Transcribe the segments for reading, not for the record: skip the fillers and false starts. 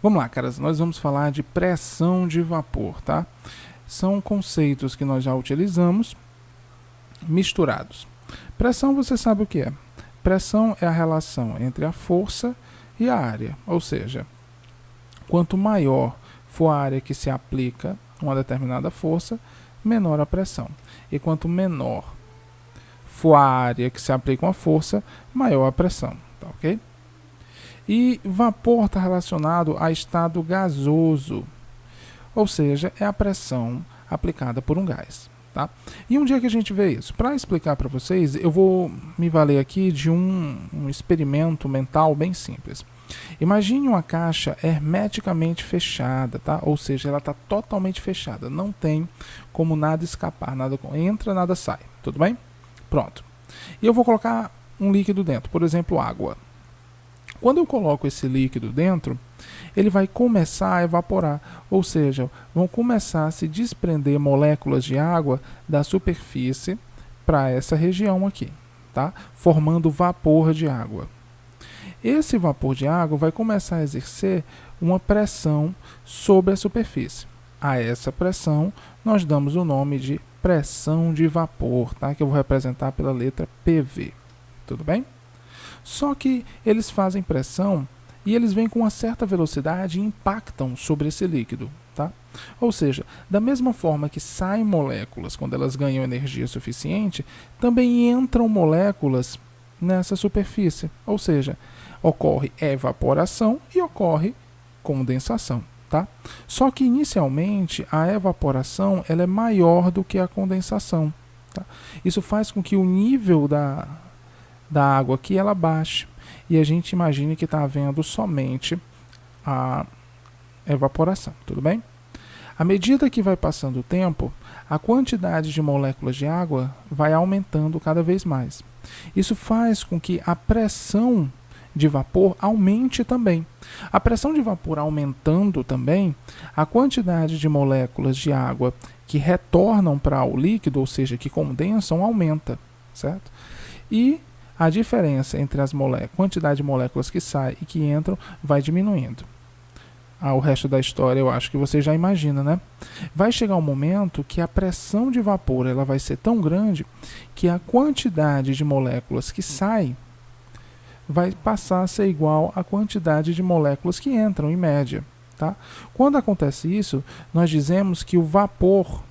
Vamos lá, caras, nós vamos falar de pressão de vapor, tá? São conceitos que nós já utilizamos misturados. Pressão, você sabe o que é? Pressão é a relação entre a força e a área, ou seja, quanto maior for a área que se aplica uma determinada força, menor a pressão. E quanto menor for a área que se aplica uma força, maior a pressão, tá ok? E vapor está relacionado a estado gasoso, ou seja, é a pressão aplicada por um gás. Tá? E onde é que a gente vê isso? Para explicar para vocês, eu vou me valer aqui de um experimento mental bem simples. Imagine uma caixa hermeticamente fechada, tá? Ou seja, ela está totalmente fechada, não tem como nada escapar, nada entra, nada sai, tudo bem? Pronto. E eu vou colocar um líquido dentro, por exemplo, água. Quando eu coloco esse líquido dentro, ele vai começar a evaporar, ou seja, vão começar a se desprender moléculas de água da superfície para essa região aqui, tá? Formando vapor de água. Esse vapor de água vai começar a exercer uma pressão sobre a superfície. A essa pressão nós damos o nome de pressão de vapor, tá? Que eu vou representar pela letra PV. Tudo bem? Só que eles fazem pressão e eles vêm com uma certa velocidade e impactam sobre esse líquido. Tá? Ou seja, da mesma forma que saem moléculas quando elas ganham energia suficiente, também entram moléculas nessa superfície. Ou seja, ocorre evaporação e ocorre condensação. Tá? Só que inicialmente a evaporação ela é maior do que a condensação. Tá? Isso faz com que o nível da água aqui ela baixe e a gente imagine que está havendo somente a evaporação, tudo bem? À medida que vai passando o tempo, a quantidade de moléculas de água vai aumentando cada vez mais. Isso faz com que a pressão de vapor aumente também. A pressão de vapor aumentando também, a quantidade de moléculas de água que retornam para o líquido, ou seja, que condensam, aumenta, certo? E a diferença entre as quantidade de moléculas que saem e que entram vai diminuindo. O resto da história eu acho que você já imagina, né? Vai chegar um momento que a pressão de vapor ela vai ser tão grande que a quantidade de moléculas que sai vai passar a ser igual à quantidade de moléculas que entram, em média. Tá? Quando acontece isso, nós dizemos que o vapor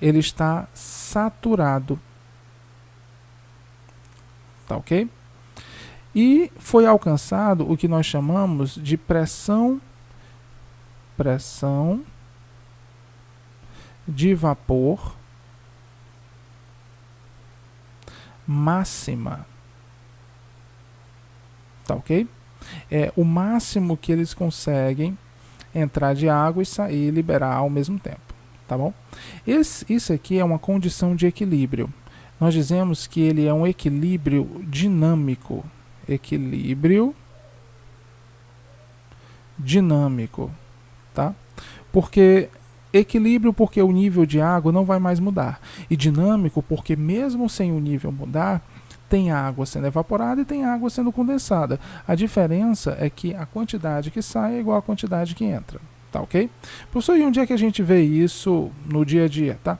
ele está saturado. Tá ok? E foi alcançado o que nós chamamos de pressão de vapor máxima. Tá ok? É o máximo que eles conseguem entrar de água e sair e liberar ao mesmo tempo. Tá bom? Isso aqui é uma condição de equilíbrio. Nós dizemos que ele é um equilíbrio dinâmico. Equilíbrio dinâmico, tá? Porque equilíbrio porque o nível de água não vai mais mudar. E dinâmico porque mesmo sem o nível mudar, tem água sendo evaporada e tem água sendo condensada. A diferença é que a quantidade que sai é igual à quantidade que entra. Tá ok? Professor, e onde é que a gente vê isso no dia a dia, tá?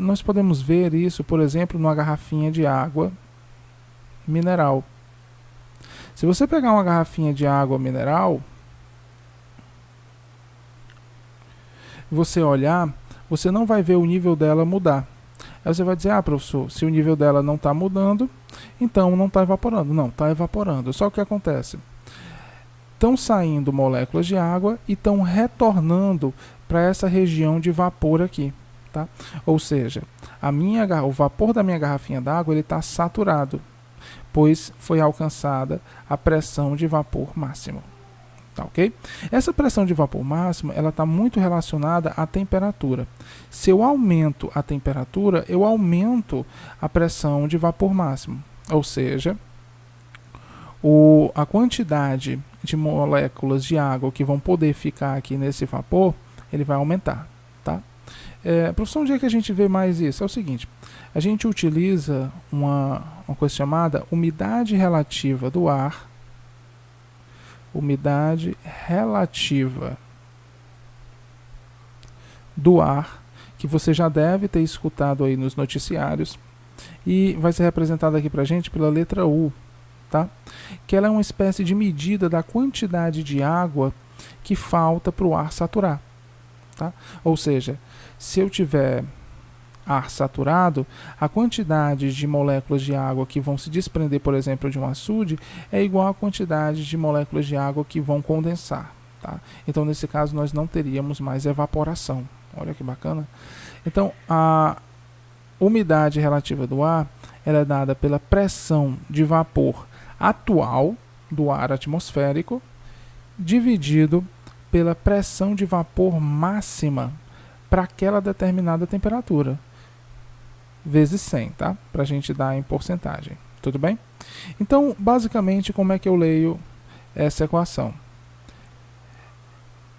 Nós podemos ver isso, por exemplo, numa garrafinha de água mineral. Se você pegar uma garrafinha de água mineral, você olhar, você não vai ver o nível dela mudar. Aí você vai dizer, professor, se o nível dela não está mudando, então não está evaporando. Não, está evaporando. Só que o que acontece? Estão saindo moléculas de água e estão retornando para essa região de vapor aqui. Tá? Ou seja, o vapor da minha garrafinha d'água está saturado, pois foi alcançada a pressão de vapor máximo. Tá, ok? Essa pressão de vapor máximo está muito relacionada à temperatura. Se eu aumento a temperatura, eu aumento a pressão de vapor máximo. Ou seja, a quantidade de moléculas de água que vão poder ficar aqui nesse vapor, ele vai aumentar. Tá? Professor, onde é que a gente vê mais isso? É o seguinte, a gente utiliza uma coisa chamada umidade relativa do ar umidade relativa do ar, que você já deve ter escutado aí nos noticiários, e vai ser representada aqui para a gente pela letra U, tá? Que ela é uma espécie de medida da quantidade de água que falta para o ar saturar, tá? Ou seja, se eu tiver ar saturado, a quantidade de moléculas de água que vão se desprender, por exemplo, de um açude, é igual à quantidade de moléculas de água que vão condensar, tá? Então, nesse caso, nós não teríamos mais evaporação. Olha que bacana. Então, a umidade relativa do ar, ela é dada pela pressão de vapor atual do ar atmosférico, dividido pela pressão de vapor máxima para aquela determinada temperatura, vezes 100, tá? Para a gente dar em porcentagem. Tudo bem? Então, basicamente, como é que eu leio essa equação?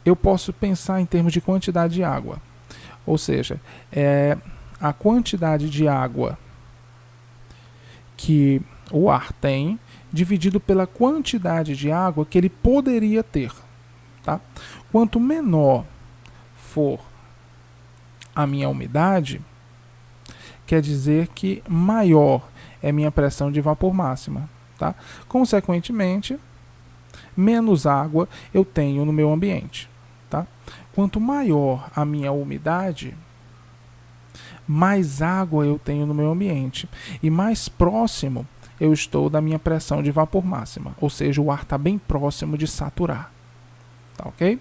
Eu posso pensar em termos de quantidade de água. Ou seja, a quantidade de água que o ar tem, dividido pela quantidade de água que ele poderia ter. Tá? Quanto menor for a minha umidade, quer dizer que maior é minha pressão de vapor máxima. Tá? Consequentemente, menos água eu tenho no meu ambiente. Tá? Quanto maior a minha umidade, mais água eu tenho no meu ambiente e mais próximo eu estou da minha pressão de vapor máxima, ou seja, o ar está bem próximo de saturar. Tá ok?